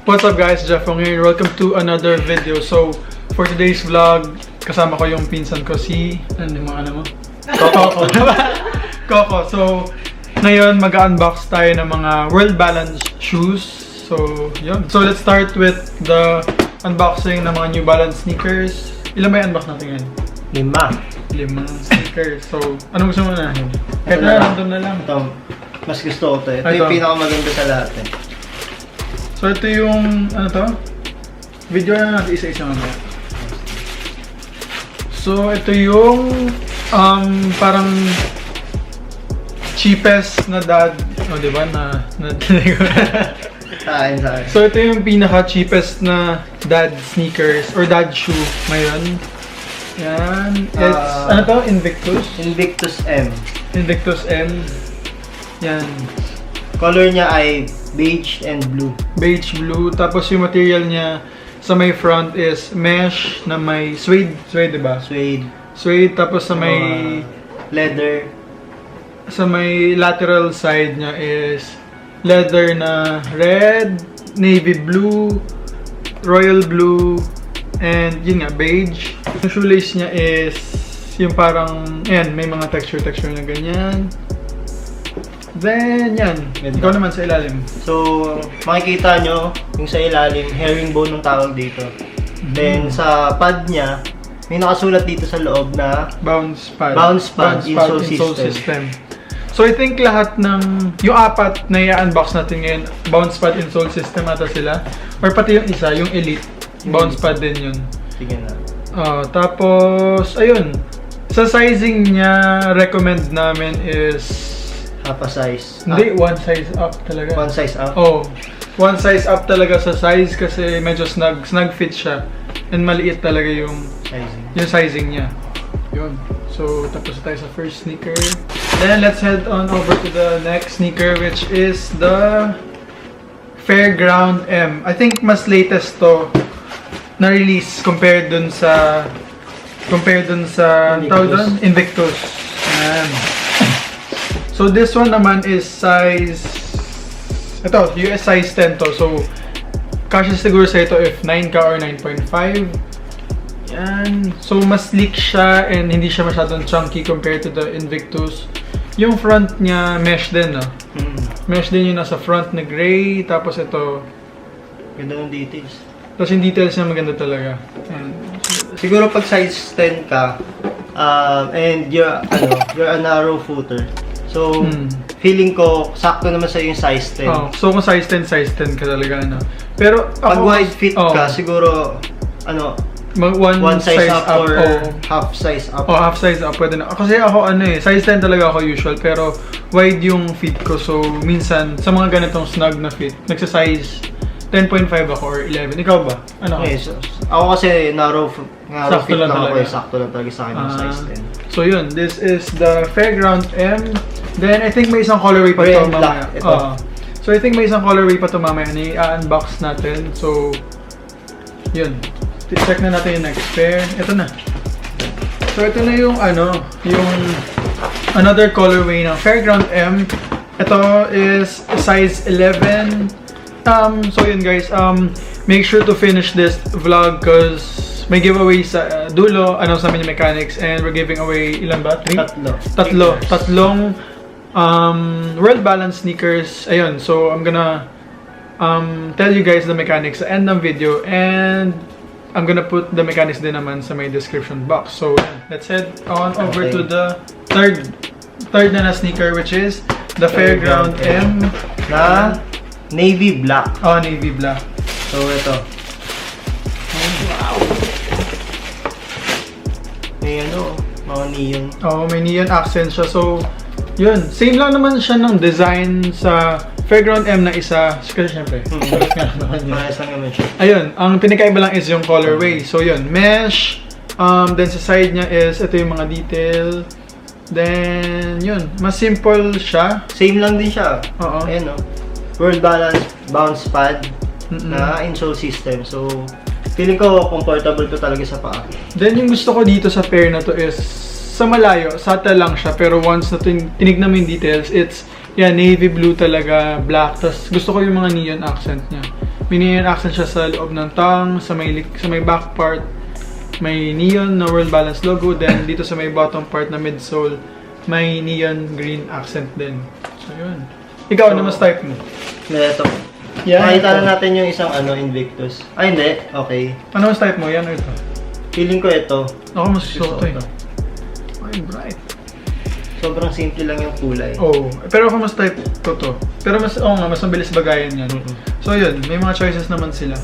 What's up guys, Jeff Ong here. Welcome to another video. So, for today's vlog, kasama ko yung pinsan ko si... Ano yung mga ano mo? Coco. Coco. So, ngayon mag-unbox tayo ng mga worldbalance shoes. So, yun. So, let's start with the unboxing ng mga New Balance sneakers. Ilan ba yung unbox natin ngayon? 5 sneakers. So, anong gusto mo na? Kahit na, random na lang. Ito, mas gusto ko ito. Ito yung pinakamaganda sa lahat eh. So, ito yung, ano to? Video na natin isa-isa mamaya. So, ito yung, parang cheapest na dad, diba? Saan. So, ito yung pinaka-cheapest na dad sneakers or dad shoe ngayon. Yan. It's, ano to? Invictus? Invictus M. Invictus M. Yan. Color niya ay beige and blue. Beige blue. Tapos yung material niya sa may front is mesh na may suede. Suede, diba? Suede. Suede. Tapos sa may... leather. Sa may lateral side niya is leather na red, navy blue, royal blue, and yun nga, beige. Yung shoelace niya is yung parang, ayan, may mga texture na ganyan. Then, yan. Ikaw naman sa ilalim. So, makikita nyo, yung sa ilalim, herringbone ng tawag dito. Then, sa pad niya, may nakasulat dito sa loob na bounce pad insole system. So, I think lahat ng, yung apat na i-unbox natin ngayon, bounce pad insole system ata sila. Or pati yung isa, yung elite, bounce pad din yun. Sige na. Tapos, ayun. Sa sizing niya, recommend namin is half a size. Hindi, one size up talaga. One size up? Oh, one size up talaga sa size kasi medyo snug fit siya. And maliit talaga yung sizing niya. Yun. So, tapos tayo sa first sneaker. Then, let's head on over to the next sneaker which is the Fairground M. I think mas latest to na-release compared dun sa Invictus. Ayan. So, this one naman is size... Ito, US size 10 to. So, kasya siguro sa ito if 9 ka or 9.5. Yan. So, mas sleek siya and hindi siya masyadong chunky compared to the Invictus. Yung front niya, mesh din, no? Mesh din yung nasa front na gray. Tapos ito... Ganda ng details. Tapos yung details niya maganda talaga. And, siguro pag size 10 ka, and you're a narrow footer. So, feeling ko, sakto naman sa'yo yung size 10. Oh, so kung size 10 ka talaga, ano. Pero, pag wide fit ka, siguro, one size up or half size up. Oh, half size up, pwede na. Kasi ako, size 10 talaga ako usual, pero wide yung fit ko. So, minsan, sa mga ganitong snug na fit, nagsa-size 10.5 ako or 11. Ikaw ba? Ano? Okay, so, ako kasi narrow fit lang ako. Sakto lang talaga sa akin yung size 10. So, yun. This is the Fairground M. Then, I think may isang colorway pa ito mamaya. So, I think may isang colorway pa ito mamaya. I-unbox natin. So, yun. Check na natin yung next pair. Ito na. So, ito na yung yung another colorway ng Fairground M. Ito is size 11. So, yun guys. Make sure to finish this vlog because may giveaway sa dulo. Announce namin yung mechanics. And we're giving away, ilan ba? 3? Tatlong World Balance sneakers. Ayun. So, I'm gonna tell you guys the mechanics sa end ng video. And I'm gonna put the mechanics din naman sa may description box. So, let's head on over to the third na sneaker which is the Fairground M na navy black. Oh, navy black. So, ito. Wow! May mga neon. Oh, may neon accent siya. So, yun. Same lang naman siya ng design sa Fairground M na isa. Kasi syempre. Ayun. Ang pinakaiba lang is yung colorway. So, yun. Mesh. Then, sa side niya is, ito yung mga detail. Then, yun. Mas simple siya. Same lang din siya. Oo. Ayan, World Balance bounce pad na insole system. So, feeling ko comfortable to talaga sa paa. Then, yung gusto ko dito sa pair na to is sa malayo, subtle lang siya. Pero once na tinignan mo yung details, it's Yan, navy blue talaga, black. Tapos gusto ko yung mga neon accent niya. May neon accent siya sa loob ng tongue, sa may back part. May neon na World Balance logo. Then dito sa may bottom part na midsole, may neon green accent din. So yun. Ikaw, ano mas type mo? Ito. Yan, Makita na natin yung isang Invictus. Ay, hindi. Okay. Ano mas type mo? Yan o ito? Feeling ko ito. Ako mas gusto ko ito. Ay, bright. Sobrang simple lang yung kulay. Oh, pero ako mas type ko to. Pero mas, mas mabilis bagayan yan. So yun, may mga choices naman sila.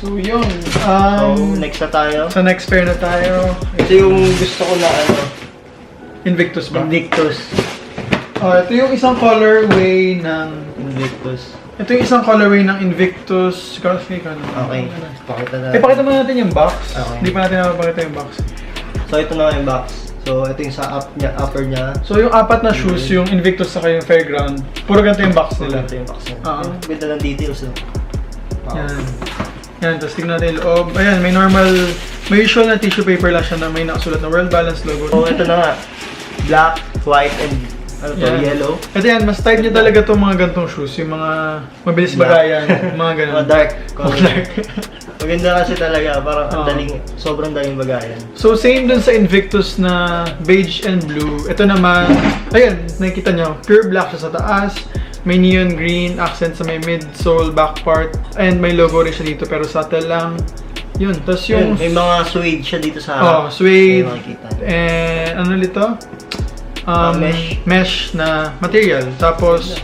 So yun. So, next na tayo. Sa next pair na tayo. Ito yung gusto ko na Invictus ba? Invictus. Ito yung isang colorway ng Invictus. Ito yung isang colorway ng Invictus. Okay. Pakita natin. Pakita mo natin yung box. Okay. Hindi pa natin napapakita yung box. So ito na yung box. So ito yung sa upper niya. So yung apat na shoes, yung Invictus saka yung Fairground, puro ganito yung box nila. Ito yung box niya. Ganda ng details. Wow. Yan, tapos tignan natin yung loob. Ayan, may usual na tissue paper lang siya na may nakasulat na World Balance logo. So ito na nga. Black, white, and yellow. Ito yan, mas type niya talaga itong mga gantong shoes. Yung mga mabilis bagayan, mga ganun. Mga dark. Dark. Maganda kasi talaga, parang sobrang daling bagayan. So same dun sa Invictus na beige and blue. Ito naman, ayan, nakikita nyo, pure black siya sa taas. May neon green accent sa may midsole, back part. And may logo rin siya dito, pero subtle lang. Yun, tapos yung... May mga suede siya dito sa harap. Suede. And ano nito? Mesh na material. Tapos,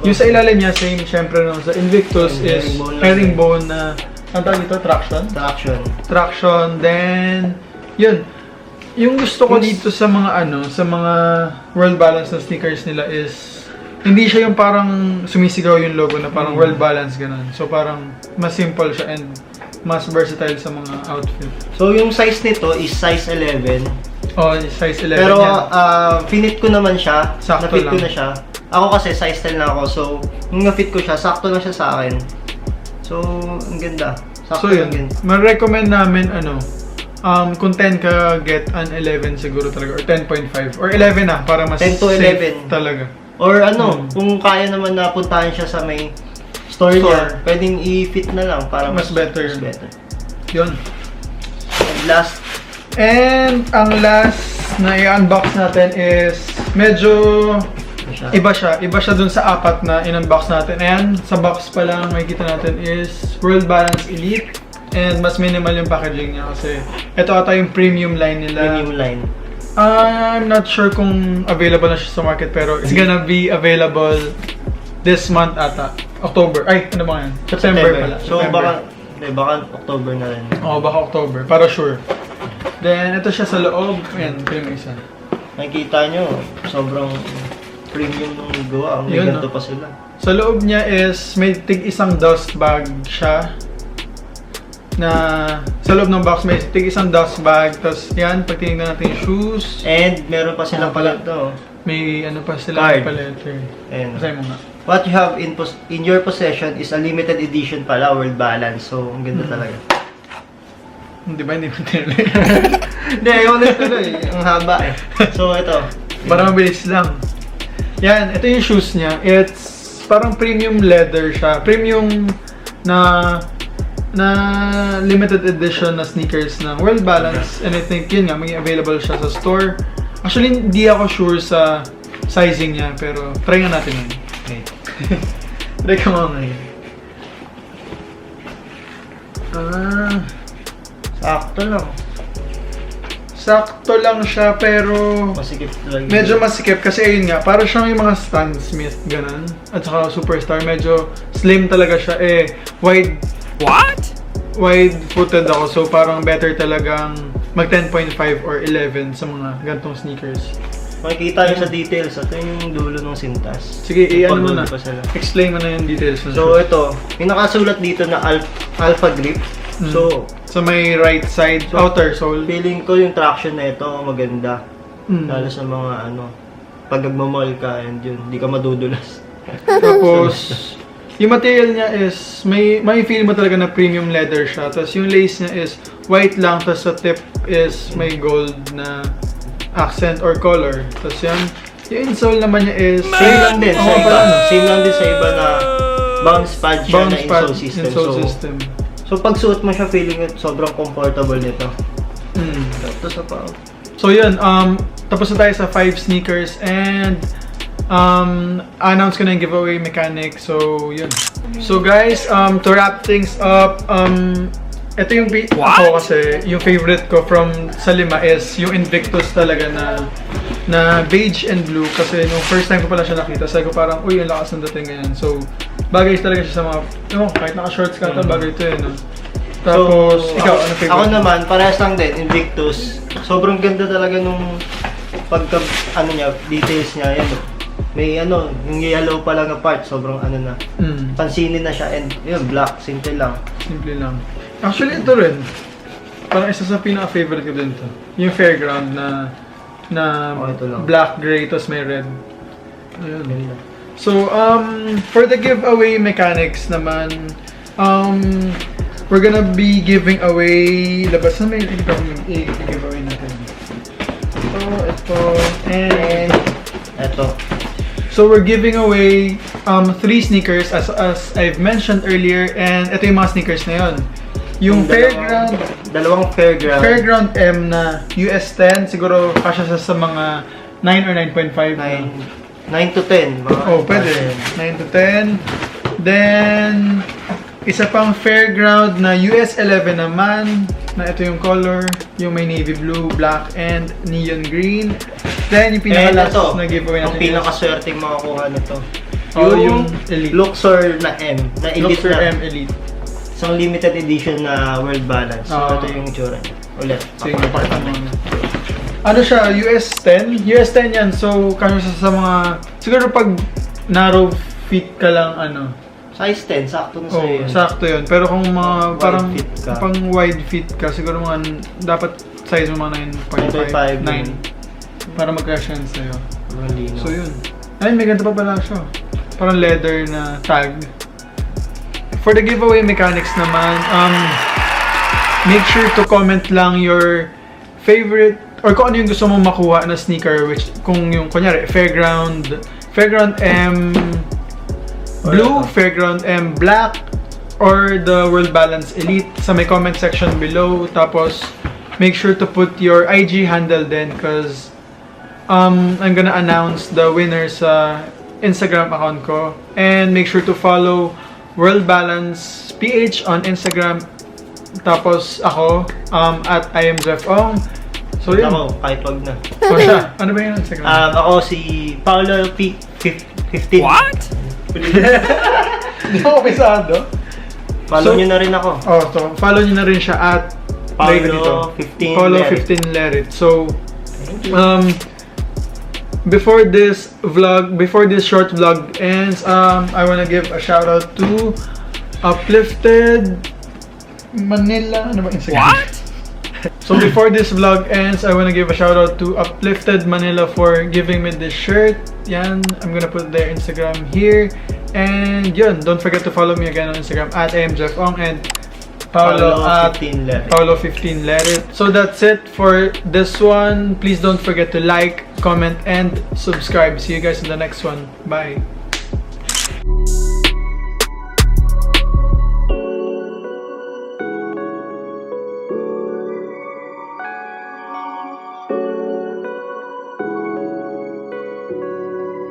yung sa ilalim niya, same syempre no, sa Invictus is herringbone na ang tawag dito, traction. Then, yun. Yung gusto ko dito sa mga sa mga World Balance na sneakers nila is hindi siya yung parang sumisigaw yung logo na parang World Balance ganun. So parang mas simple siya and mas versatile sa mga outfit. So yung size nito is size 11. Size 11 pero yan. finit ko naman siya. Sakto na-fit lang. ko na siya. Ako kasi size 10 lang ako. So nung na-fit ko siya, sakto lang siya sa akin. So ang ganda. Sakto So yun, lang. ma-recommend namin kung 10 ka, get an 11 siguro talaga or 10.5 or 11 na para mas 10 to 11 safe talaga. Or kung kaya naman na puntahan siya sa may store niya, pwedeng i-fit na lang para mas better. Yun. And ang last na i-unbox natin is medyo iba siya dun sa apat na in-unbox natin. Ayan, sa box pa lang makikita natin is World Balance Elite and mas minimal yung packaging niya kasi ito ata yung premium line nila. Premium line. I'm not sure kung available na siya sa market pero it's gonna be available this month ata. October. Ay, ano ba yan? September pala. So September. baka October na rin. Baka October. Para sure. Then, ito siya sa loob. Ayan, ito yung isa. Nakikita nyo, sobrang premium nung gawa. May ganito pa sila. Sa loob niya is may tig-isang dust bag siya. Na sa loob ng box may tig-isang dust bag. Tapos yan, pag tinignan natin yung shoes. And meron pa silang pala ito. May ano pa sila paletter. Basahin mo nga. What you have in your possession is a limited edition pala, World Balance. So, ang ganda talaga. Di ba? Hindi mo tinuloy. Hindi, ayaw na tuloy. Ang haba eh. So, ito. Para mabilis lang. Yan, ito yung shoes niya. It's parang premium leather siya. Premium na limited edition na sneakers ng World Balance. And I think yun nga, maging available siya sa store. Actually, hindi ako sure sa sizing niya. Pero try nga natin yun. Okay. Try ka mga ngayon. Sakto lang. Sakto lang siya pero Masikip talaga. medyo masikip kasi ayun nga, para siyang yung mga Stan Smith ganun. At saka Superstar, medyo slim talaga siya wide. What? Wide-footed ako so parang better talagang mag 10.5 or 11 sa mga gantong sneakers. Makikita nyo sa details. Ito yung dulo ng sintas. Sige, i-ano mo na. Explain mo na yung details. So ito, may nakasulat dito na Alpha Grip. So, sa may right side, outer sole. Feeling ko yung traction na ito maganda. Lalo sa mga pag nagmamall ka and yun, hindi ka madudulas. Tapos, yung material niya is, may feel mo talaga na premium leather siya. Tapos yung lace niya is white lang, tapos sa tip is may gold na accent or color. Tapos yan, Yung insole naman niya is... Same lang din sa iba. Same lang din sa iba na bounce pad siya na insole system. So pag suot mo siya, feeling it sobrang comfortable nito. Ito sa pa. So yun, tapos na tayo sa 5 sneakers and announce ko na yung giveaway mechanic. So yun. So guys, to wrap things up, ito yung ako kasi, yung favorite ko from sa 5 is yung Invictus talaga na beige and blue. Kasi nung first time ko pala siya nakita, sabi ko parang, uy, ang lakas ng dating ganyan. So, bagay talaga siya sa mga, kahit naka-shorts ka, bagay ito yun. Tapos, ikaw, ano favorite? Ako naman, parehas lang din, Invictus. Sobrang ganda talaga nung pagka, details niya, yan. May yung yellow pa lang na part, sobrang pansinin na siya. And yun, black, simple lang. Simple lang. Actually, ito rin. Parang isa sa pinaka-favorite ko din to. Yung Fairground na black, gray, tapos may red. Ayun. So, for the giveaway mechanics naman, we're gonna be giving away, labas na may giveaway natin. Ito, and ito. So, we're giving away 3 sneakers as I've mentioned earlier, and ito yung mga sneakers na yun. Yung dalawang Fairground M na US 10, siguro kasya sa mga 9 or 9.5. 9 to 10. Pwede. 9 to 10. Then, isa pang Fairground na US 11 naman, na ito yung color, yung may navy blue, black, and neon green. Then, yung pinaka-last na giveaway natin. Yung pinaka-swerte yung makakuha na to. Yung Elite. Luxor na M. Na Elite Luxor na. M Elite. Isang limited edition na world balance. So, ito yung tsura niya. Ulit. Sige, ano siya? US 10? US 10 yan. So, kasi sa mga... Siguro pag narrow fit ka lang, Size 10, sakto na sa'yo yun. Sakto yun. Pero kung mga parang pang wide fit ka, siguro mga dapat size mo mga 9.5, 9. Para magkasya yan sa'yo. So, yun. Ay, may ganda pa pala siya. Parang leather na tag. For the giveaway mechanics naman, make sure to comment lang your favorite or kung ano yung gusto mong makuha na sneaker, which kung yung kunyari Fairground M blue, Fairground M black, or the World Balance Elite sa may comment section below. Tapos make sure to put your IG handle then, because I'm gonna announce the winner sa Instagram account ko, and make sure to follow World Balance PH on Instagram. Tapos ako at I am Jeff Ong. So yun. Ako, kahit wag na. So siya, ano ba yung Instagram? Ako si Paolo P15. What? Hindi ako pisado. Follow nyo na rin ako. So follow nyo na rin siya at Paolo 15 Lerit. So before this short vlog ends, I wanna give a shout out to Uplifted Manila. Ano ba Instagram? What? So before this vlog ends, I wanna give a shout out to Uplifted Manila for giving me this shirt. Yan, I'm gonna put their Instagram here. And yun, don't forget to follow me again on Instagram at @amjeffong and Paolo at Paolo15 Lerit. So that's it for this one. Please don't forget to like, comment, and subscribe. See you guys in the next one. Bye.